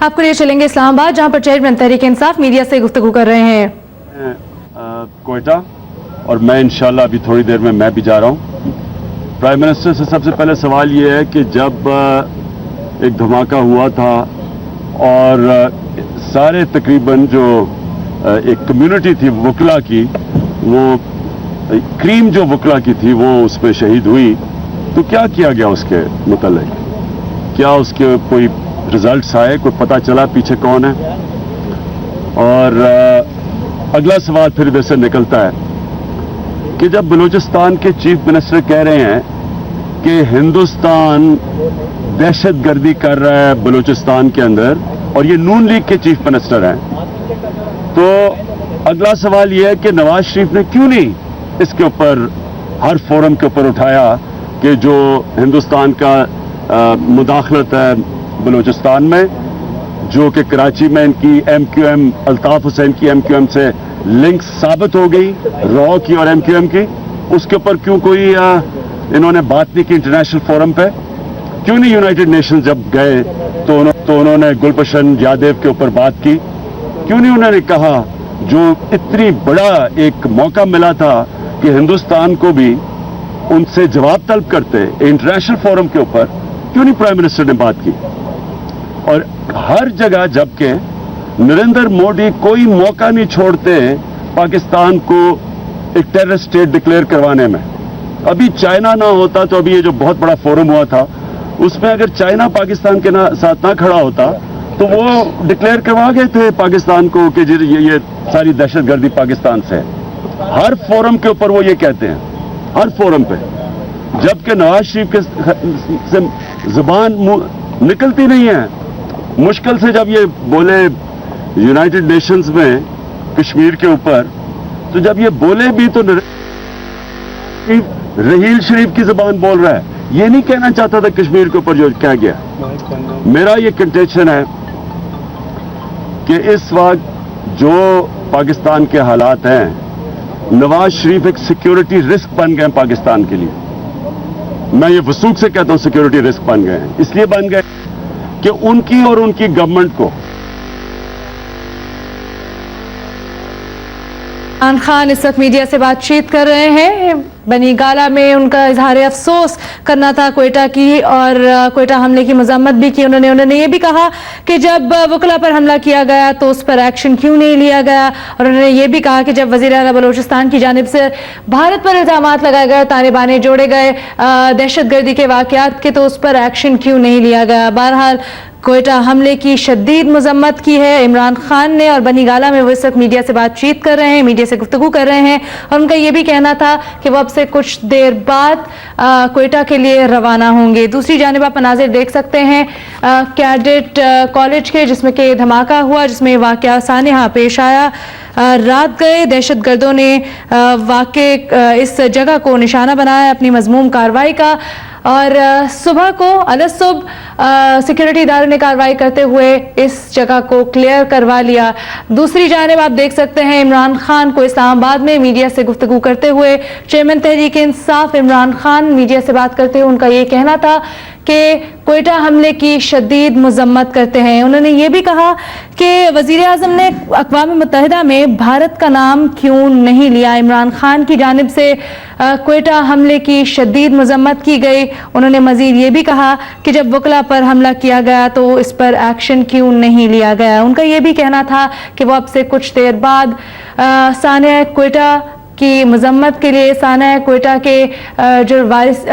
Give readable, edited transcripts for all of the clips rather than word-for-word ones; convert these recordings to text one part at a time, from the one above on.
आपको लिए चलेंगे इस्लामाबाद, जहां पर चेयरमैन तहरीक इंसाफ मीडिया से गुफ्तगू कर रहे हैं। कोयटा और मैं इंशाल्लाह अभी थोड़ी देर में मैं भी जा रहा हूँ। प्राइम मिनिस्टर से सबसे पहले सवाल ये है कि जब एक धमाका हुआ था और सारे तकरीबन जो एक कम्युनिटी थी वकला की, वो क्रीम जो वकला की थी वो उसमें शहीद हुई, तो क्या किया गया उसके मुतालिक? क्या उसके कोई रिजल्ट्स आए, कोई पता चला पीछे कौन है? और अगला सवाल फिर इधर से निकलता है कि जब बलूचिस्तान के चीफ मिनिस्टर कह रहे हैं कि हिंदुस्तान दहशतगर्दी कर रहा है बलूचिस्तान के अंदर, और ये नून लीग के चीफ मिनिस्टर हैं, तो अगला सवाल ये है कि नवाज शरीफ ने क्यों नहीं इसके ऊपर हर फोरम के ऊपर उठाया कि जो हिंदुस्तान का मुदाखलत है बलूचिस्तान में, जो कि कराची में इनकी MQM अल्ताफ हुसैन की MQM से लिंक साबित हो गई, रॉ की और MQM की, उसके ऊपर क्यों कोई इन्होंने बात नहीं की इंटरनेशनल फोरम पे? क्यों नहीं यूनाइटेड नेशंस जब गए तो उन्होंने गुलबशन यादव के ऊपर बात की? क्यों नहीं उन्होंने कहा, जो इतनी बड़ा एक मौका मिला था कि हिंदुस्तान को भी उनसे जवाब तलब करते इंटरनेशनल फोरम के ऊपर, क्यों नहीं प्राइम मिनिस्टर ने बात की? और हर जगह जबकि नरेंद्र मोदी कोई मौका नहीं छोड़ते पाकिस्तान को एक टेररिस्ट स्टेट डिक्लेयर करवाने में। अभी चाइना ना होता तो अभी ये जो बहुत बड़ा फोरम हुआ था उसमें अगर चाइना पाकिस्तान के साथ ना खड़ा होता तो वो डिक्लेयर करवा गए थे पाकिस्तान को कि ये सारी दहशतगर्दी पाकिस्तान से है। हर फोरम के ऊपर वो ये कहते हैं, हर फोरम पे, जबकि नवाज शरीफ के से जुबान निकलती नहीं है। मुश्किल से जब ये बोले यूनाइटेड नेशंस में कश्मीर के ऊपर, तो जब ये बोले भी तो रहील शरीफ की जुबान बोल रहा है, ये नहीं कहना चाहता था कश्मीर के ऊपर जो कह गया। मेरा ये कंटेंशन है कि इस वक्त जो पाकिस्तान के हालात हैं, नवाज शरीफ एक सिक्योरिटी रिस्क बन गए पाकिस्तान के लिए। मैं ये वसूख से कहता हूं सिक्योरिटी रिस्क बन गए हैं, इसलिए बन गए कि उनकी और उनकी गवर्नमेंट को इमरान खान इस वक्त मीडिया से बातचीत कर रहे हैं। बनी गाला में उनका इजहार अफसोस करना था क्वेटा की, और क्वेटा हमले की मजम्मत भी की उन्होंने ये भी कहा कि जब वकला पर हमला किया गया तो उस पर एक्शन क्यों नहीं लिया गया, और उन्होंने ये भी कहा कि जब वज़ीर आला बलूचिस्तान की जानिब से भारत पर इल्ज़ामात लगाए गए, ताने बाने जोड़े गए दहशतगर्दी के वाक़यात के, तो उस पर एक्शन क्यों नहीं लिया गया। बहरहाल क्वेटा हमले की शदीद मजम्मत की है इमरान खान ने, और बनी गाला में वो इस वक्त मीडिया से बातचीत कर रहे हैं, मीडिया से गुफ्तगू कर रहे हैं, और उनका ये भी कहना था कि वो अब से कुछ देर बाद क्वेटा के लिए रवाना होंगे। दूसरी जानिब आप मनाजिर देख सकते हैं कैडेट कॉलेज के, जिसमें कि धमाका हुआ, जिसमें वाक़या सानिहा पेश आया। रात गए दहशतगर्दों ने वाक़े इस जगह को निशाना बनाया अपनी मज़मूम कार्रवाई का, और सुबह को अलसुबह सिक्योरिटी इदारों ने कार्रवाई करते हुए इस जगह को क्लियर करवा लिया। दूसरी जानिब आप देख सकते हैं इमरान खान को इस्लामाबाद में मीडिया से गुफ्तगू करते हुए चेयरमैन तहरीक इंसाफ इमरान खान मीडिया से बात करते हुए उनका ये कहना था कि क्वेटा हमले की शदीद मजम्मत करते हैं। उन्होंने ये भी कहा कि वज़ीर आज़म ने अक़वाम मुत्तहिदा में भारत का नाम क्यों नहीं लिया। इमरान खान की जानिब से क्वेटा हमले की शदीद मजम्मत की गई। उन्होंने मज़ीद ये भी कहा कि जब वकला पर हमला किया गया तो इस पर एक्शन क्यों नहीं लिया गया। उनका ये भी कहना था कि वो अब से कुछ देर बाद सानिया क्वेटा की मजम्मत के लिए, सानिया क्वेटा के जो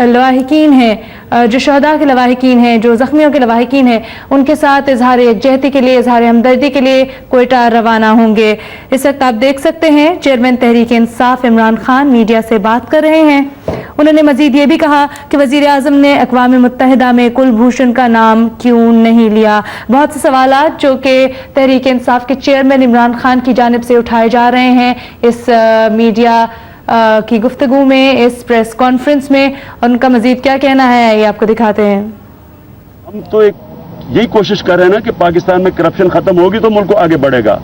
लवाहिकीन हैं, जो शहदा के लवाहिकीन हैं, जो ज़ख्मियों के लवाहिकीन हैं, उनके साथ इजहार यकजहती के लिए, इजहार हमदर्दी के लिए क्वेटा रवाना होंगे। इस वक्त आप देख सकते हैं चेयरमैन तहरीक इंसाफ इमरान खान मीडिया से बात कर रहे हैं। उन्होंने मजीद ये भी कहा कि वज़ीर आज़म ने अक़वाम मुत्तहिदा में कुलभूषण का नाम क्यों नहीं लिया। बहुत से सवालात जो कि तहरीक इंसाफ के चेयरमैन इमरान खान की जानिब से उठाए जा रहे हैं इस मीडिया की गुफ्तगू में, इस प्रेस कॉन्फ्रेंस में। उनका मजीद क्या कहना है ये आपको दिखाते हैं। हम तो यही कोशिश कर रहे हैं ना कि पाकिस्तान में करप्शन खत्म होगी तो मुल्क आगे बढ़ेगा।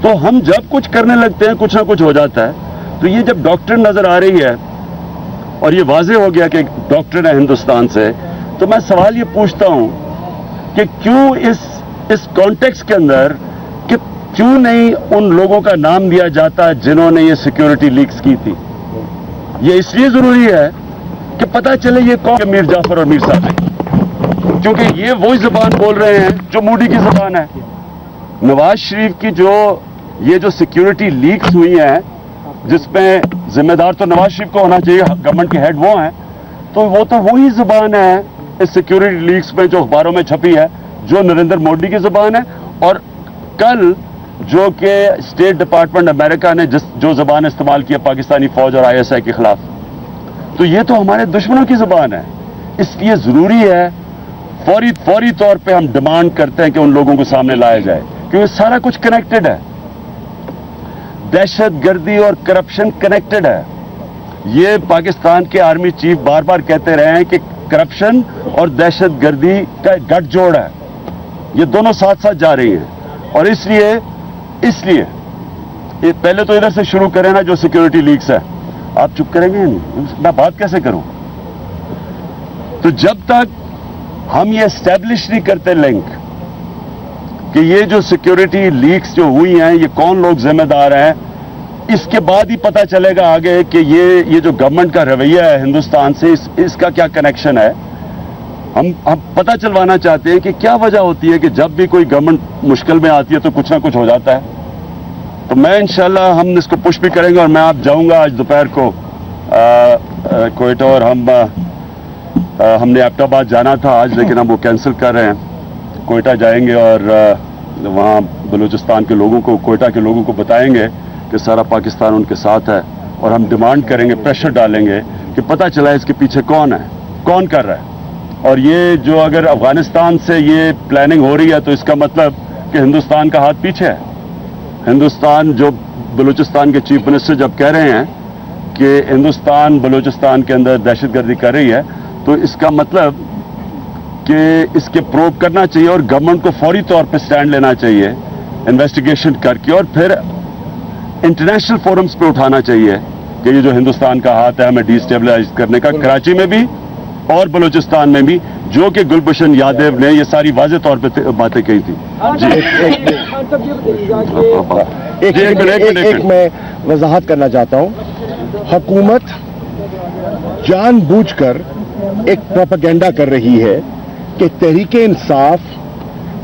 तो हम जब कुछ करने लगते हैं कुछ ना कुछ हो जाता है। तो ये जब डॉक्टर नजर आ रही है और ये वाजे हो गया कि डॉक्टर है हिंदुस्तान से, तो मैं सवाल ये पूछता हूं कि क्यों इस इस कॉन्टेक्स्ट के अंदर कि क्यों नहीं उन लोगों का नाम दिया जाता जिन्होंने ये सिक्योरिटी लीक्स की थी। ये इसलिए जरूरी है कि पता चले ये कौन है, मीर जाफर और मीर सादिक, क्योंकि ये वही जुबान बोल रहे हैं जो मोदी की जुबान है। नवाज शरीफ की ये जो सिक्योरिटी लीक्स हुई हैं, जिसमें जिम्मेदार तो नवाज शरीफ को होना चाहिए, गवर्नमेंट के हेड वो हैं, तो वो वही जुबान है इस सिक्योरिटी लीक्स में जो अखबारों में छपी है, जो नरेंद्र मोदी की जुबान है। और कल जो कि स्टेट डिपार्टमेंट अमेरिका ने जो जुबान इस्तेमाल किया पाकिस्तानी फौज और ISI के खिलाफ, तो ये तो हमारे दुश्मनों की जुबान है। इसलिए जरूरी है फौरी तौर पे हम डिमांड करते हैं कि उन लोगों को सामने लाया जाए, क्योंकि सारा कुछ कनेक्टेड है। दहशतगर्दी और करप्शन कनेक्टेड है। ये पाकिस्तान के आर्मी चीफ बार बार कहते रहे हैं कि करप्शन और दहशतगर्दी का गठजोड़ है, ये दोनों साथ साथ जा रही हैं। और इसलिए ये पहले तो इधर से शुरू करें ना, जो सिक्योरिटी लीक्स है। आप चुप करेंगे नहीं, मैं बात कैसे करूं? तो जब तक हम ये एस्टैब्लिश नहीं करते लिंक कि ये जो सिक्योरिटी लीक्स जो हुई हैं, ये कौन लोग जिम्मेदार हैं, इसके बाद ही पता चलेगा आगे कि ये जो गवर्नमेंट का रवैया है हिंदुस्तान से, इसका क्या कनेक्शन है। हम पता चलवाना चाहते हैं कि क्या वजह होती है कि जब भी कोई गवर्नमेंट मुश्किल में आती है तो कुछ ना कुछ हो जाता है। तो मैं इंशाल्लाह हम इसको पुश भी करेंगे, और मैं आप जाऊंगा आज दोपहर को कोयटा, और हमने एबटाबाद जाना था आज, लेकिन हम वो कैंसिल कर रहे हैं। कोयटा जाएंगे और वहाँ बलूचिस्तान के लोगों को, कोयटा के लोगों को बताएंगे कि सारा पाकिस्तान उनके साथ है, और हम डिमांड करेंगे, प्रेशर डालेंगे कि पता चला इसके पीछे कौन है, कौन कर रहा है। और ये जो अगर अफगानिस्तान से ये प्लानिंग हो रही है तो इसका मतलब कि हिंदुस्तान का हाथ पीछे है। हिंदुस्तान, जो बलूचिस्तान के चीफ मिनिस्टर जब कह रहे हैं कि हिंदुस्तान बलूचिस्तान के अंदर दहशतगर्दी कर रही है, तो इसका मतलब कि इसके प्रोब करना चाहिए और गवर्नमेंट को फौरी तौर पे स्टैंड लेना चाहिए, इन्वेस्टिगेशन करके, और फिर इंटरनेशनल फोरम्स पे उठाना चाहिए कि ये जो हिंदुस्तान का हाथ है हमें डिस्टेबलाइज करने का, कराची में भी और बलूचिस्तान में भी, जो कि गुलभूषण यादव ने ये सारी वाज़ेह तौर पे बातें कही थी। एक मैं वजाहत करना चाहता हूँ। हुकूमत जानबूझकर एक प्रोपेगेंडा कर रही है कि तहरीके इंसाफ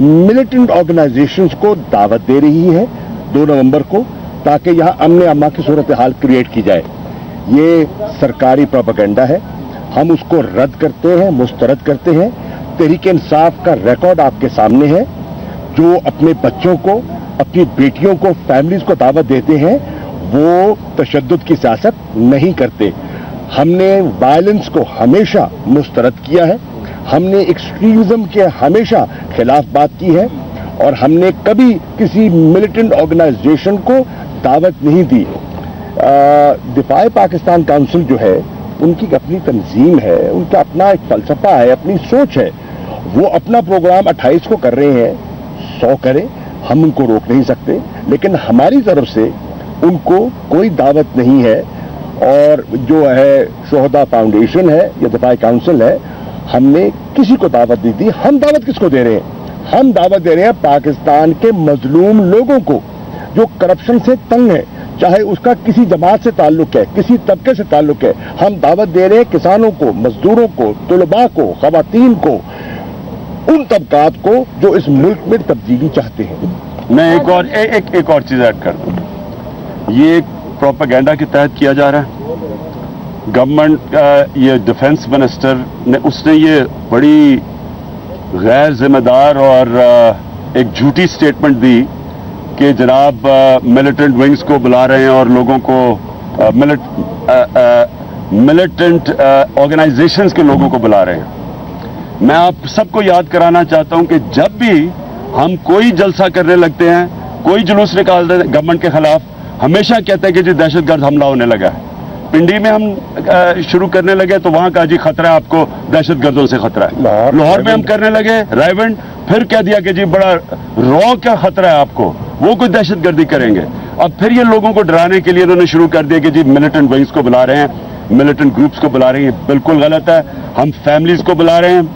मिलिटेंट ऑर्गेनाइजेशंस को दावत दे रही है 2 नवंबर को, ताकि यहाँ अमन अमा की सूरत हाल क्रिएट की जाए। ये सरकारी प्रोपेगेंडा है, हम उसको रद्द करते हैं, मुस्तरद करते हैं। तहरीके इंसाफ का रिकॉर्ड आपके सामने है, जो अपने बच्चों को, अपनी बेटियों को, फैमिलीज को दावत देते हैं, वो तशद्दुद की सियासत नहीं करते। हमने वायलेंस को हमेशा मुस्तरद किया है, हमने एक्सट्रीमिज्म के हमेशा खिलाफ बात की है, और हमने कभी किसी मिलिटेंट ऑर्गेनाइजेशन को दावत नहीं दी। दिफाए पाकिस्तान काउंसिल जो है, उनकी अपनी तंजीम है, उनका अपना एक फलसफा है, अपनी सोच है। वो अपना प्रोग्राम 28 को कर रहे हैं, 100 करें, हम उनको रोक नहीं सकते, लेकिन हमारी तरफ से उनको कोई दावत नहीं है। और जो है शोहदा फाउंडेशन है या दिफाई काउंसिल है, हमने किसी को दावत नहीं दी। हम दावत किसको दे रहे हैं? हम दावत दे रहे हैं पाकिस्तान के मजलूम लोगों को, जो करप्शन से तंग है, चाहे उसका किसी जमात से ताल्लुक है, किसी तबके से ताल्लुक है। हम दावत दे रहे हैं किसानों को, मजदूरों को, तुलबा को, खवातीन को, उन तबकात को जो इस मुल्क में तब्दीली चाहते हैं। मैं एक और चीज ऐड कर दूं, ये एक प्रोपेगेंडा के तहत किया जा रहा है। गवर्नमेंट का ये डिफेंस मिनिस्टर ने, उसने ये बड़ी गैर जिम्मेदार और एक झूठी स्टेटमेंट दी कि जनाब मिलिटेंट विंग्स को बुला रहे हैं और लोगों को मिलिटेंट ऑर्गेनाइजेशंस के लोगों को बुला रहे हैं। मैं आप सबको याद कराना चाहता हूं कि जब भी हम कोई जलसा करने लगते हैं, कोई जुलूस निकालते हैं गवर्नमेंट के खिलाफ, हमेशा कहते हैं कि जी दहशतगर्द हमला होने लगा है। पिंडी में हम शुरू करने लगे तो वहां का जी खतरा है आपको, दहशतगर्दों से खतरा है। लाहौर में हम करने लगे, रायवंड, फिर कह दिया कि जी बड़ा रॉ का खतरा है आपको, वो कोई दहशतगर्दी करेंगे। अब फिर ये लोगों को डराने के लिए उन्होंने शुरू कर दिया कि जी मिलिटेंट विंग्स को बुला रहे हैं, मिलिटेंट ग्रुप्स को बुला रहे हैं। बिल्कुल गलत है। हम फैमिलीज को बुला रहे हैं,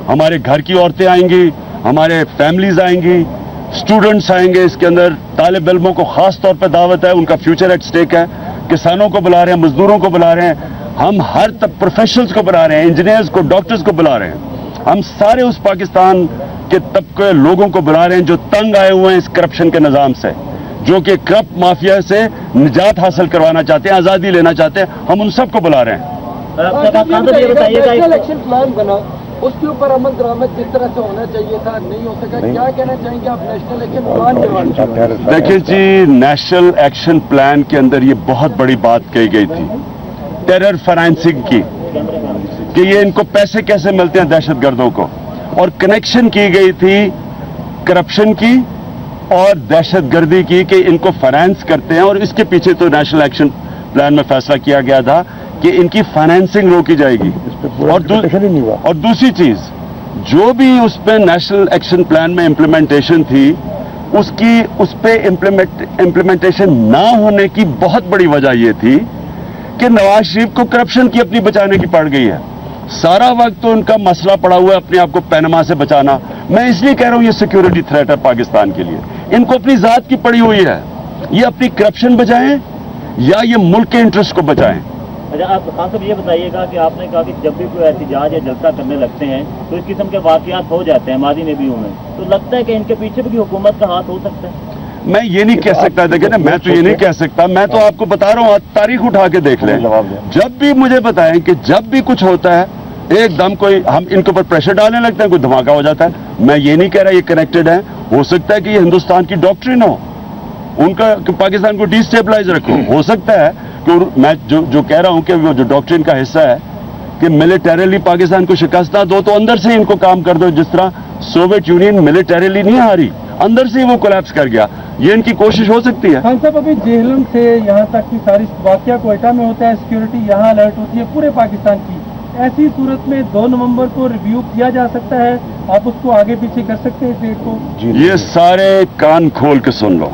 हमारे घर की औरतें आएंगी, हमारे फैमिलीज आएंगी, स्टूडेंट्स आएंगे, इसके अंदर तालिब इल्मों को खास तौर पर दावत है, उनका फ्यूचर एट स्टेक है, किसानों को बुला रहे हैं, मजदूरों को बुला रहे हैं, हम हर प्रोफेशनल्स को बुला रहे हैं, इंजीनियर्स को, डॉक्टर्स को बुला रहे हैं, हम सारे उस पाकिस्तान के तबके लोगों को बुला रहे हैं जो तंग आए हुए हैं इस करप्शन के निज़ाम से, जो कि करप्ट माफिया से निजात हासिल करवाना चाहते हैं, आज़ादी लेना चाहते हैं, हम उन सबको बुला रहे हैं। इलेक्शन प्लान बना, उसके ऊपर अमल दरामद जिस तरह से होना चाहिए था नहीं हो सका, क्या कहना चाहेंगे आप नेशनल इलेक्शन प्लान के बारे में? देखिए जी, नेशनल एक्शन प्लान के अंदर ये बहुत बड़ी बात कही गई थी टेरर फाइनेंसिंग की, कि ये इनको पैसे कैसे मिलते हैं दहशतगर्दों को, और कनेक्शन की गई थी करप्शन की और दहशतगर्दी की, कि इनको फाइनेंस करते हैं, और इसके पीछे तो नेशनल एक्शन प्लान में फैसला किया गया था कि इनकी फाइनेंसिंग रोकी जाएगी। और दूसरी चीज, जो भी उस पे नेशनल एक्शन प्लान में इम्प्लीमेंटेशन थी, उसकी उस पे इम्प्लीमेंटेशन ना होने की बहुत बड़ी वजह यह थी कि नवाज शरीफ को करप्शन की अपनी बचाने की पड़ गई है। सारा वक्त तो उनका मसला पड़ा हुआ है अपने आप को पैनमा से बचाना। मैं इसलिए कह रहा हूं ये सिक्योरिटी थ्रेट है पाकिस्तान के लिए, इनको अपनी जात की पड़ी हुई है, ये अपनी करप्शन बचाएं या ये मुल्क के इंटरेस्ट को बचाएं। अच्छा, आप खान साहब ये बताइएगा कि आपने कहा कि जब भी कोई एहतजाज या जलसा करने लगते हैं तो इस किस्म के वाकयात हो जाते हैं, माजी में भी हुए, तो लगता है कि इनके पीछे भी हुकूमत का हाथ हो सकता है? मैं ये नहीं कह सकता, देखिए ना, मैं तो ये नहीं कह सकता, मैं तो आपको बता रहा हूँ, तारीख उठा के देख लें, जब भी मुझे बताएं कि जब भी कुछ होता है एकदम कोई हम इनके ऊपर प्रेशर डालने लगते हैं, कोई धमाका हो जाता है। मैं ये नहीं कह रहा ये कनेक्टेड है, हो सकता है कि ये हिंदुस्तान की डॉक्ट्रिन हो, उनका कि पाकिस्तान को डिस्टेबलाइज रखो, हो सकता है कि मैं जो कह रहा हूं कि वो जो डॉक्ट्रिन का हिस्सा है कि मिलिटरीली पाकिस्तान को शिकस्त ना दो तो अंदर से ही इनको काम कर दो, जिस तरह सोवियत यूनियन मिलिटरीली नहीं हारी, अंदर से ही वो कोलैप्स कर गया, ये इनकी कोशिश हो सकती है। खान साहब, अभी जेहलम से यहाँ तक की सारी वाकया कोयटा में होता है, सिक्योरिटी यहाँ अलर्ट होती है पूरे पाकिस्तान की, ऐसी सूरत में 2 नवंबर को रिव्यू किया जा सकता है, आप उसको आगे पीछे कर सकते हैं इस डेट को? ये सारे कान खोल के सुन लो,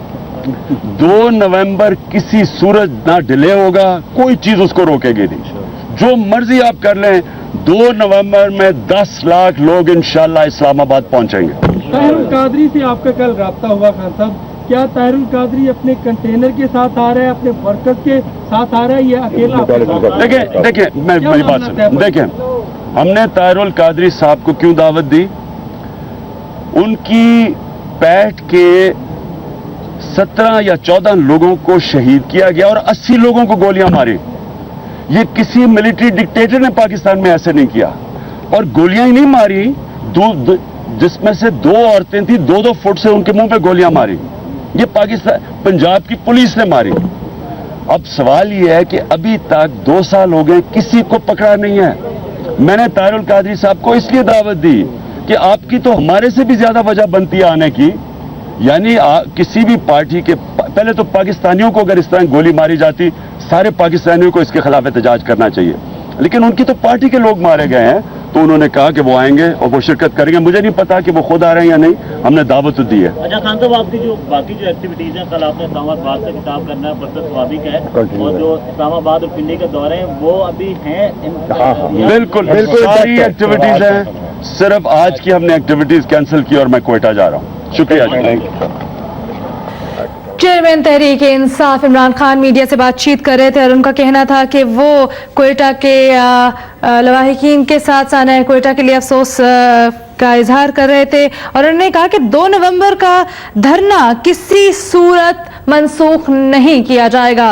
2 नवंबर किसी सूरत ना डिले होगा, कोई चीज उसको रोकेगी नहीं, जो मर्जी आप कर लें, 2 नवंबर में 10 लाख लोग इंशाल्लाह इस्लामाबाद पहुंचेंगे। ताहिरुल कादरी से आपका कल राब्ता हुआ खान साहब, क्या ताहिरुल कादरी अपने कंटेनर के साथ आ रहा है, अपने वर्कर्स के साथ आ रहा है, या अकेला? देखिए मैं मेरी बात सुन, देखिए हमने ताहिरुल कादरी साहब को क्यों दावत दी, उनकी पैठ के 17 या 14 लोगों को शहीद किया गया और 80 लोगों को गोलियां मारी। ये किसी मिलिट्री डिक्टेटर ने पाकिस्तान में ऐसे नहीं किया, और गोलियां ही नहीं मारी, जिसमें से 2 औरतें थी, 2-2 फुट से उनके मुंह पे गोलियां मारी, ये पाकिस्तान पंजाब की पुलिस ने मारी। अब सवाल ये है कि अभी तक 2 साल हो गए, किसी को पकड़ा नहीं है। मैंने ताहिरुल कादरी साहब को इसलिए दावत दी कि आपकी तो हमारे से भी ज्यादा वजह बनती है आने की, यानी किसी भी पार्टी के पहले तो पाकिस्तानियों को अगर इस तरह गोली मारी जाती, सारे पाकिस्तानियों को इसके खिलाफ एहतजाज करना चाहिए, लेकिन उनकी तो पार्टी के लोग मारे गए हैं, तो उन्होंने कहा कि वो आएंगे और वो शिरकत करेंगे। मुझे नहीं पता कि वो खुद आ रहे हैं या नहीं, हमने दावत तो दी है। अच्छा खान साहब, आपकी जो बाकी जो एक्टिविटीज हैं, कल आपने इस्लामाबाद से खिताब करना है, बरकत स्वाबिक है, और जो इस्लामाबाद और पिंडी के दौरे हैं वो अभी हैं? बिल्कुल सारी एक्टिविटीज हैं, सिर्फ आज की हमने एक्टिविटीज कैंसिल की और मैं कोयटा जा रहा हूँ। शुक्रिया जी। चेयरमैन तहरीक इंसाफ इमरान खान मीडिया से बातचीत कर रहे थे और उनका कहना था कि वो कोयटा के लवाहिकीन के साथ साना कोयटा के लिए अफसोस का इजहार कर रहे थे, और उन्होंने कहा कि 2 नवंबर का धरना किसी सूरत मनसूख नहीं किया जाएगा।